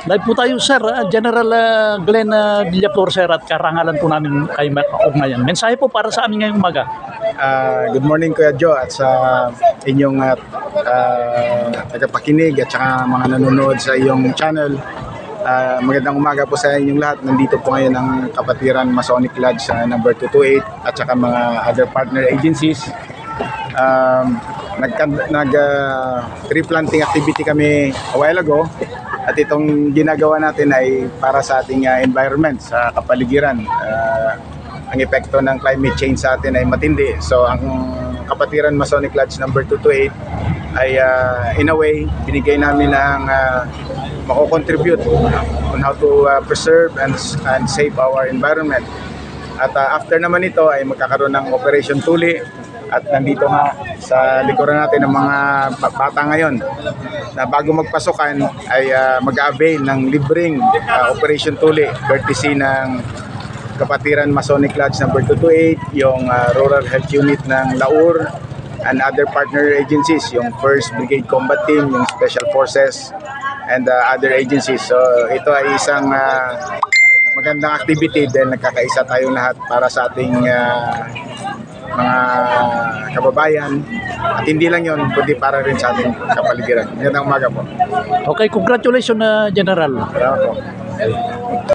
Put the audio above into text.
Live po tayo, sir. General Glenn Villaflor, sir, at karangalan po namin kay ngayon. Mensahe po para sa amin ngayong umaga. Good morning Kuya Joe at sa inyong tagapakinig at saka mga nanonood sa iyong channel. Magandang umaga po sa inyong lahat. Nandito po ngayon ang Kapatiran Masonic Lodge sa number 228 at saka mga other partner agencies. Tree planting activity kami a while ago. At itong ginagawa natin ay para sa ating environment, sa kapaligiran. Ang epekto ng climate change sa atin ay matindi. So ang Kapatiran Masonic Lodge number 228 ay in a way binigay namin ang mako-contribute on how to preserve and save our environment. At after naman ito ay magkakaroon ng Operation Tuli. At nandito nga sa likuran natin ng mga bata ngayon na bago magpasukan ay mag-avail ng libreng Operation Tuli courtesy ng Kapatiran Masonic Lodge number 228, yung Rural Health Unit ng Laur and other partner agencies, yung 1st Brigade Combat Team, yung Special Forces and other agencies. So ito ay isang magandang activity dahil nagkakaisa tayong lahat para sa ating mga kababayan at hindi lang yon kundi para rin sa ating kapaligiran. Magandang umaga po. Okay, congratulations, General. Salamat po.